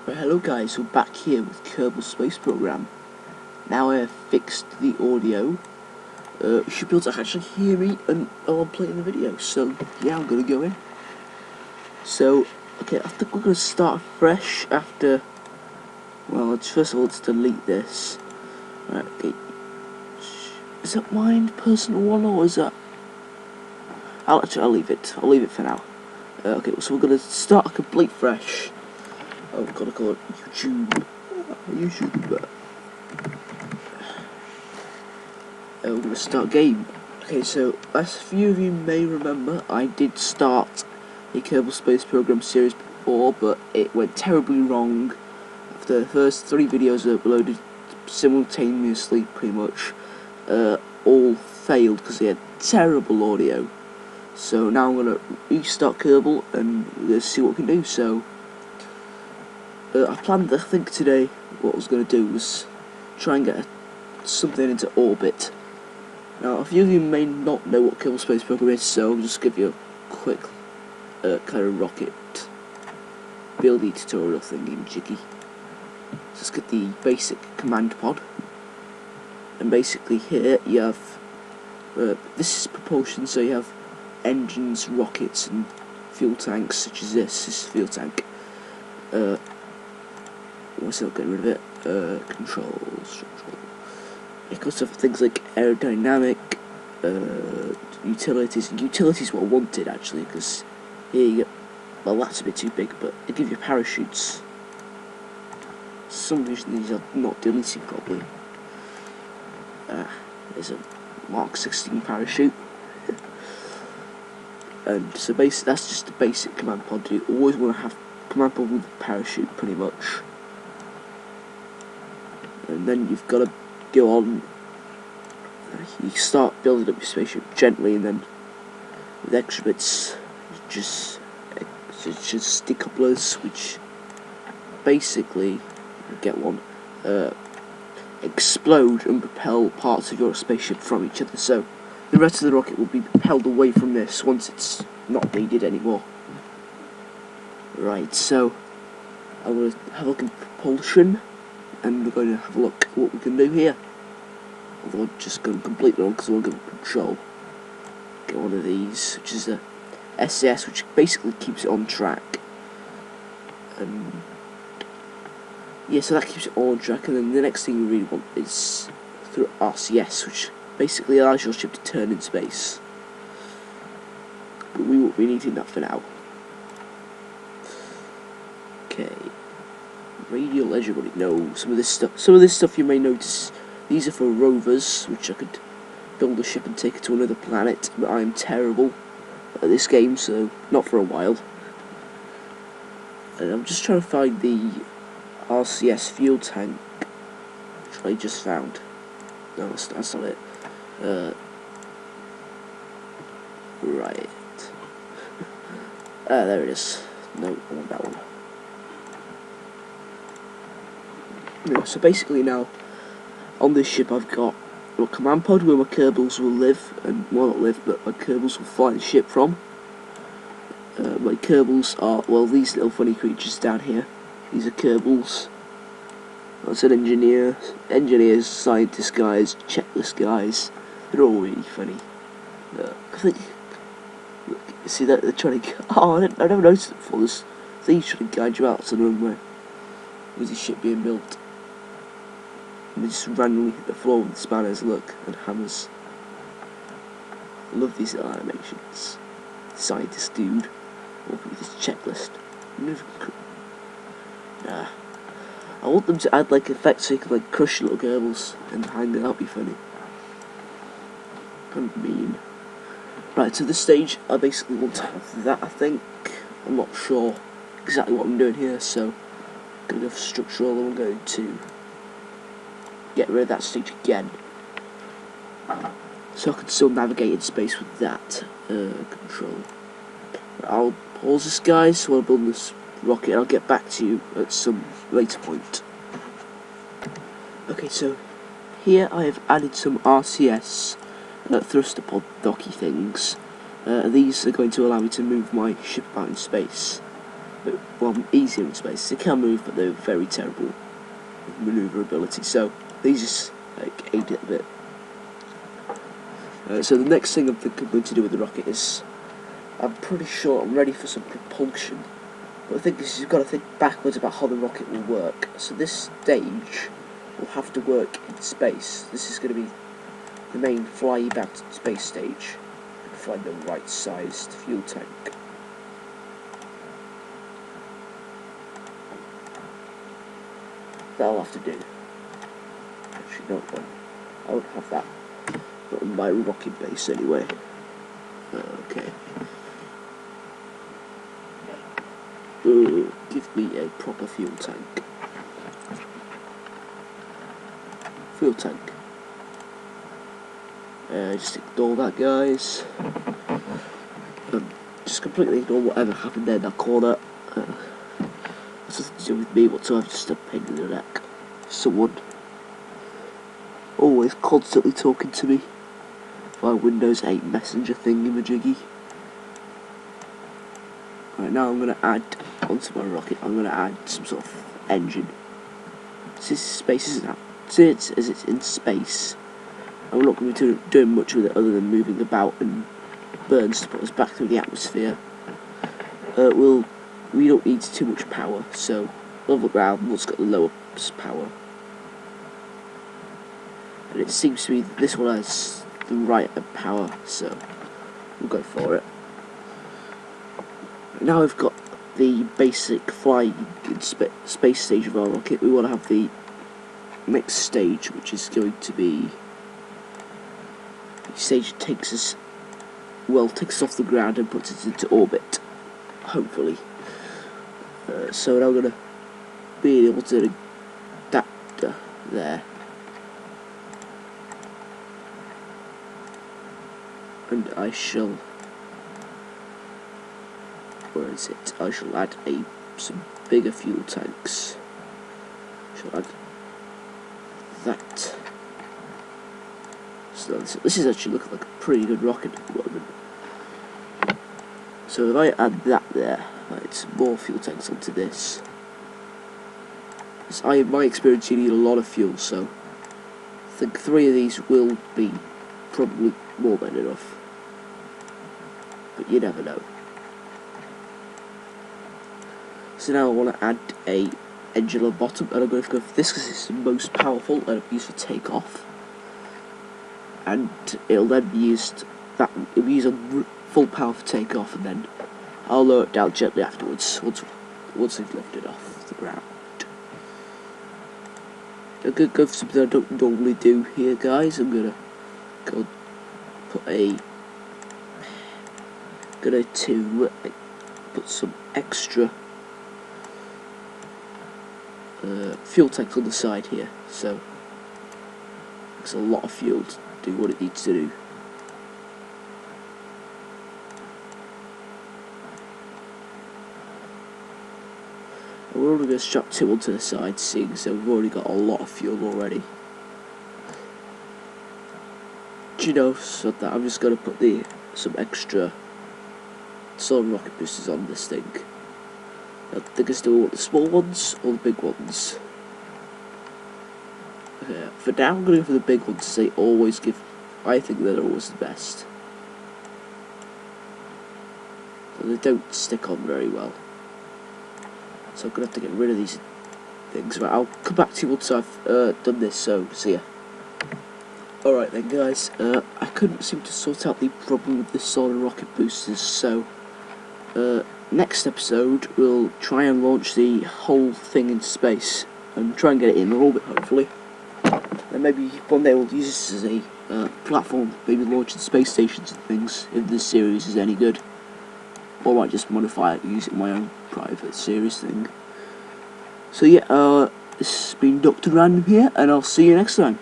Right, hello guys, we're back here with Kerbal Space Program. Now I have fixed the audio. You should be able to actually hear me and while I'm playing the video. So yeah, I'm gonna go in. So okay, I think we're gonna start fresh after. Well, first of all, let's delete this. Right, okay. Is that mine personal one or is that? I'll leave it. I'll leave it for now. Okay, so we're gonna start a complete fresh. Oh, I've got to call it YouTube. YouTube. We're going to start a game. Okay, so as a few of you may remember, I did start a Kerbal Space Program series before, but it went terribly wrong. After the first 3 videos were uploaded simultaneously, pretty much, all failed because they had terrible audio. So now I'm going to restart Kerbal and we're going to see what we can do. So I planned, I think today, what I was going to do was try and get something into orbit. Now, a few of you may not know what Kerbal Space Program is, so I'll just give you a quick kind of rocket building tutorial thingy jiggy. Just get the basic command pod, and basically here you have this is propulsion, so you have engines, rockets, and fuel tanks, such as this is fuel tank. What's not getting rid of it? Controls. It goes to things like aerodynamic, utilities. And utilities what I wanted actually, because here you get. Well, that's a bit too big, but they give you parachutes. For some reason these are not deleting properly. There's a Mark 16 parachute. And so basically that's just the basic command pod. You always want to have command pod with a parachute, pretty much. And then you've got to go on. You start building up your spaceship gently, and then with extra bits, just decouplers, which basically get one explode and propel parts of your spaceship from each other. So the rest of the rocket will be propelled away from this once it's not needed anymore. Right, so I'm going to have a look at propulsion, and we're going to have a look at what we can do here. Although I'm just going completely wrong because I want to go control. Get one of these, which is a SAS, which basically keeps it on track. And yeah, so that keeps it all on track. And then the next thing we really want is through RCS, which basically allows your ship to turn in space. But we won't be needing that for now. Okay. Radial, as everybody knows, some of this stuff you may notice. These are for rovers, which I could build a ship and take it to another planet, but I am terrible at this game, so not for a while. And I'm just trying to find the RCS fuel tank, which I just found. No, that's not it. Right. There it is. No, I want that one. No, so basically now, on this ship I've got a command pod where my Kerbals will live, and well not live, but my Kerbals will fly the ship from. My Kerbals are, well, these little funny creatures down here. These are Kerbals. That's an engineers, scientist guys, checklist guys. They're all really funny. I think, look, see that they're trying to. Oh, I never noticed it before. There's things trying to guide you out to the runway. There's this ship being built. And they just randomly hit the floor with spanners, look, and hammers. I love these little animations. Scientist dude, walking with his checklist. Nah. I want them to add like effects so you can like crush little Kerbals and hang it. That'd be funny. Kind of mean. Right, so this stage I basically want to have that, I think. I'm not sure exactly what I'm doing here, so I'm going to go for structural, and I'm going to get rid of that stage again, so I can still navigate in space with that control. I'll pause this, guys, while I'm building this rocket. I'll get back to you at some later point. Okay, so here I have added some RCS thruster pod docky things. These are going to allow me to move my ship about in space. bit, well, easier in space. They can move, but they're very terrible with manoeuvrability. So these just like aid it a bit. So the next thing I'm going to do with the rocket is, I'm pretty sure I'm ready for some propulsion. But the thing is, you've got to think backwards about how the rocket will work. So this stage will have to work in space. This is going to be the main fly back to space stage. And find the right sized fuel tank. That'll have to do. Actually, no, I won't have that. Not in my rocket base anyway. Okay. Give me a proper fuel tank. Fuel tank. Just ignore that, guys. Just completely ignore whatever happened there in that corner. It's nothing to do with me whatsoever, just a pain in the neck. Someone always constantly talking to me via Windows 8 Messenger thingy-majiggy. Right, now I'm going to add onto my rocket, I'm going to add some sort of engine. Since space isn't out, since as it's in space, I'm not going to be doing much with it other than moving about and burns to put us back through the atmosphere. We don't need too much power, so level ground what's got the lowest power. And it seems to me that this one has the right power, so we'll go for it. Now we've got the basic flying in space stage of our rocket. We want to have the next stage, which is going to be the stage that takes us off the ground and puts it into orbit, hopefully. So now I'm going to be able to adapt there. And I shall, where is it? I shall add some bigger fuel tanks. Shall add that. So this is actually looking like a pretty good rocket at the moment. So if I add that there, some more fuel tanks onto this. In my experience, you need a lot of fuel, so I think 3 of these will be probably more than enough. But you never know. So now I want to add a engine on the bottom, and I'm going to go for this because it's the most powerful and it'll be used for takeoff. And it'll then be used on full power for takeoff, and then I'll lower it down gently afterwards once we've lifted off the ground. I'm going to go for something I don't normally do here, guys. I'm going to go put some extra fuel tanks on the side here, so it's a lot of fuel to do what it needs to do. And we're only going to strap 2 onto the side, seeing so we've already got a lot of fuel already. Do you know, so that I'm just going to put some extra solar rocket boosters on this thing. I think I still want the small ones or the big ones. For now I'm going to go for the big ones. They always give, I think they're always the best. So they don't stick on very well. So I'm going to have to get rid of these things. But I'll come back to you once I've done this, so see ya. Alright then, guys, I couldn't seem to sort out the problem with the solar rocket boosters, so next episode we'll try and launch the whole thing into space and try and get it in orbit, hopefully. And maybe one day we'll use this as a platform, maybe launching space stations and things, if this series is any good. Or I might just modify it and use it in my own private series thing. So yeah, this has been Dr. Random here, and I'll see you next time.